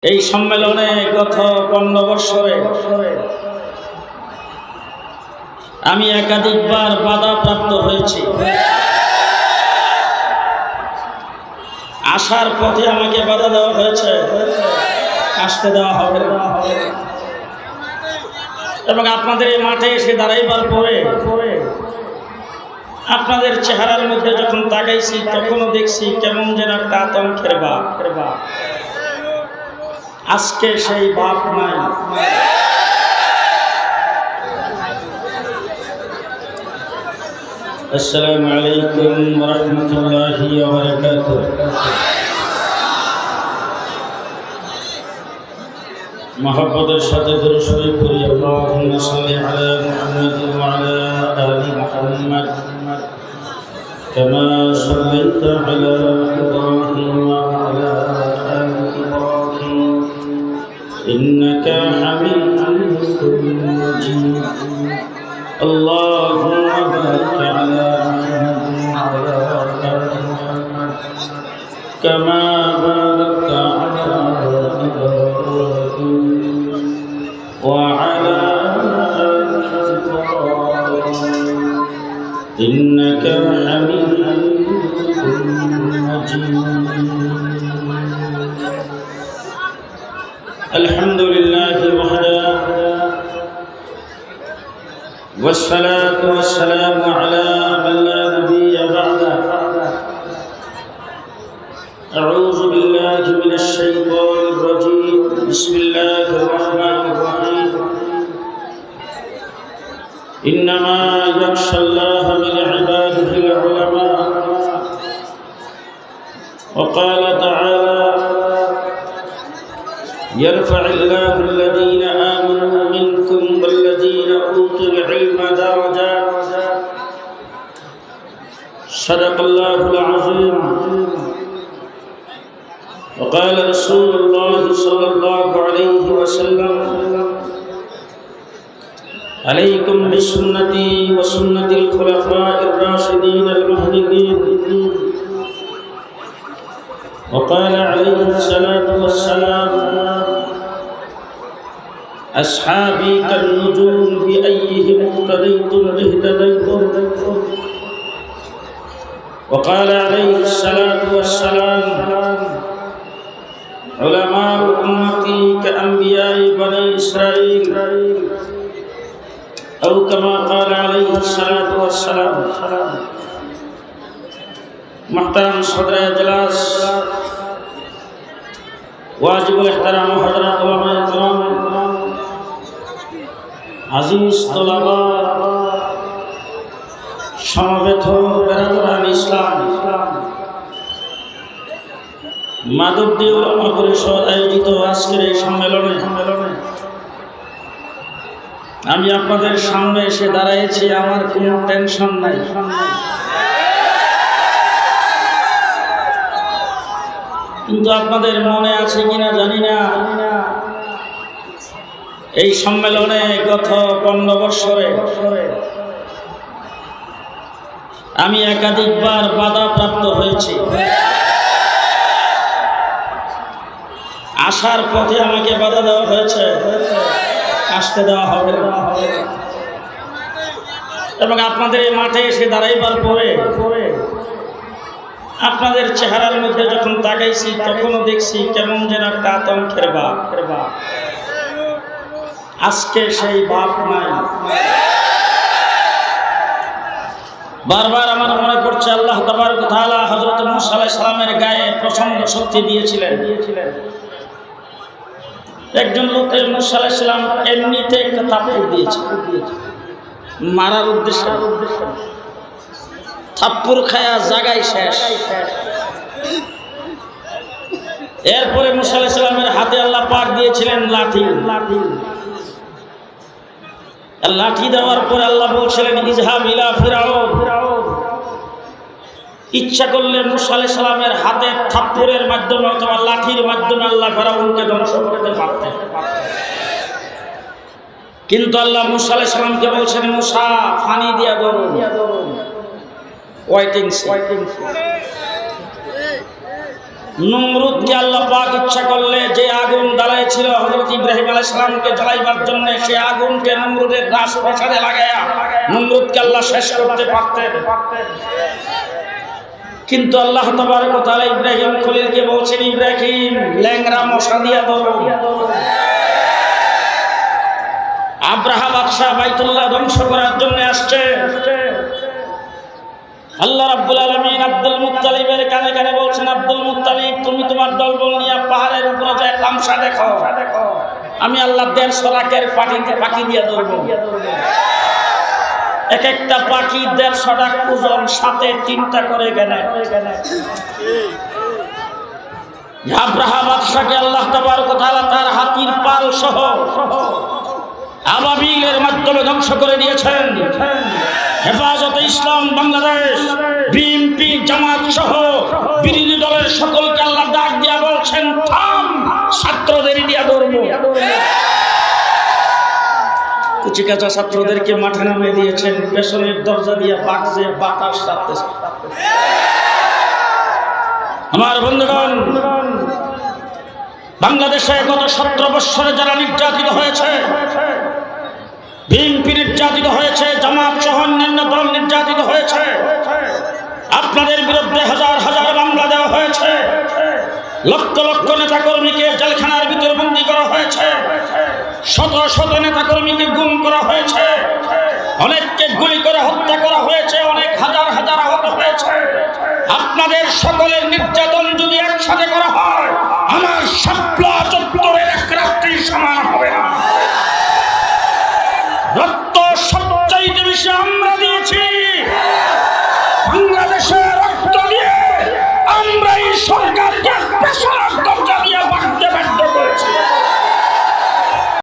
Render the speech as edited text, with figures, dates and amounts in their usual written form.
এই সম্মেলনে গত 15 বছরে আমি একাধিকবার বাধাপ্রাপ্ত হয়েছি। আসার পথে আমাকে বাধা দেওয়া হয়েছে, আসতে দেওয়া হবে না। এবং আপনাদের এই মাঠে এসে দাঁড়াইবার পরে আপনাদের চেহারার মধ্যে যখন তাকাইছি তখনও দেখছি কেমন যেন একটা আতঙ্কের ভাব। আজকে সেই ভাব নাই। আসসালামু আলাইকুম ওয়া রাহমাতুল্লাহি ওয়া বারাকাতুহু। মহব্বতের সাথে দরুদ শরীফ পড়ি। আল্লাহুম্মা সাল্লি আলা মুহাম্মাদ ওয়া আলা আলি মুহাম্মাদ কামা সাল্লাইতা আলা ইব্রাহিম ওয়া আলা আলি ইব্রাহিম ইন্নাকা হামিদুম মাজিদ। আল্লাহুম্মা বারিক আলা মুহাম্মাদ ওয়া আলা আলি মুহাম্মাদ কামা বারাকতা আলা ইব্রাহিম وعلى آل إبراهيم إنك حميد مجيد. الحمد لله وحده والصلاة والسلام على من لا نبي بعده. أعوذ بالله من الشيطان الرجيم. بسم الله الرحمن الرحيم. إنما يخشى الله من عباده العلماء. وقال تعالى يرفع الله الذين آمنوا منكم والذين أوتوا العلم درجات. صدق الله العظيم. وقال رسول الله صلى الله عليه وسلم عليكم بسنتي وسنة الخلفاء الراشدين المهديين. وقال عليه الصلاة والسلام أصحابي كالنجوم بأيهم اقتديتم اهتديتم. وقال عليه الصلاة والسلام علماء أمتي كأنبياء بني إسرائيل أو كما قال عليه الصلاة والسلام. محترم صدر اجلاس واجب الاحترام حضرات علماء کرام عزیز طلباء সমবেত বেরাদরান ইসলাম মাধবদী উলামা পরিষদ আয়োজিত আজকের এই সম্মেলনে আমি আপনাদের সামনে এসে দাঁড়াইছি। আমার কোনো টেনশন নাই। কিন্তু আপনাদের মনে আছে কিনা জানি না, এই সম্মেলনে গত 15 বছরে আমি একাধিকবার বাধাপ্রাপ্ত হয়েছি। আসার পথে আমাকে বাধা দেওয়া হয়েছে, আসতে দেওয়া হবে না। এবং আপনাদের এই মাঠে এসে দাঁড়াইবার পরে আপনাদের চেহারার মধ্যে যখন তাকাইছি তখনও দেখছি কেমন যেন একটা আতঙ্কের ভাব। আজকে সেই ভাব নাই। বারবার আমার মনে পড়ছে আল্লাহ তাবারক ওয়া তাআলা হযরত মূসা আলাইহিস সালামের গায়ে প্রচন্ড শক্তি দিয়েছিলেন। একজন লোকের মূসা আলাইহিস সালাম এমনিতে একটা থাপ্পড় দিয়েছে, মারার উদ্দেশ্যে। থাপ্পড় খায়া জায়গায় শেষ। এরপরে মূসা আলাইহিস সালামের হাতে আল্লাহ পাক দিয়েছিলেন লাঠি। লাঠি দেওয়ার পরে আল্লাহ বলছিলেন ইজহাব ইলা ফিরাউন। ইচ্ছা করলে মূসা আলাইহিস সালামের হাতে থাপ্পড়ের মাধ্যমে অথবা লাঠির মাধ্যমে আল্লাহ ফিরাউনকে ধ্বংস করতে পারতেন। কিন্তু আল্লাহ মূসা আলাইহিস সালামকে বলছেন মূসা পানি দিয়া ধরুন, ওয়াইটিং। নমরুদকে আল্লাহ পাক ইচ্ছা করলে যে আগুন দিয়েছিল হযরত ইব্রাহিম আলাইহিস সালামকে জ্বালাইবার জন্য, সে আগুনকে নমরুদের রাজপ্রাসাদে লাগায়া নমরুদকে আল্লাহ শেষ করতে পারতেন। কিন্তু আল্লাহ তাবারক ওয়া তাআলা ইব্রাহিম খলিলকে বলছেন, ইব্রাহিম ল্যাংড়া মশা দিয়া ধরো। আব্রাহা বাদশা বাইতুল্লাহ ধ্বংস করার জন্য আসছে। আল্লাহ রাব্বুল আলামিন আব্দুল মুত্তালিবের কানে কানে বলছেন, আব্দুল মুত্তালিব তুমি তোমার দলবল নিয়ে পাহাড়ের উপরে যায় তামসা দেখো, আমি আল্লাহ 150 লাখের পাখি দিয়ে ধরবো। এক একটা পাখি 150 লাখ ওজন, সাথে 3টা করে গেনে। আব্রাহা বাদশাকে আল্লাহ তাবারক ওয়া তাআলা তার হাতির পাল সহ আবাবিলের মাধ্যমে ধ্বংস করে দিয়েছেন। হেফাজতে ইসলাম বাংলাদেশ, বিএনপি, জামাত সহ বিরোধী দলের সকলকে আল্লাহ ডাক দিয়া বলছেন, থাম, ছাত্রদের দিয়া ধরবো। কুচিকাচা ছাত্রদেরকে মাঠে নামিয়ে দিয়েছেন, পেছনের দরজা দিয়ে বাগছে বাতাস ছাড়তেছে। আমার বন্ধুগণ, বাংলাদেশে গত 17 বছরে যারা নির্যাতিত হয়েছে, বিএনপি নির্যাতিত হয়েছে, জামাত সহ অন্যান্য দল নির্যাতিত হয়েছে, আপনাদের বিরুদ্ধে হাজার হাজার মামলা দেওয়া হয়েছে, লক্ষ লক্ষ নেতাকর্মীকে জেলখানার ভিতরে বন্দী করা হয়েছে, শত শত নেতাকর্মীকে গুম করা হয়েছে, অনেককে গুলি করে হত্যা করা হয়েছে, অনেক হাজার হাজার আহত হয়েছে। আপনাদের সকলের নির্যাতন যদি একসাথে করা হয়, আমার স্বপ্ন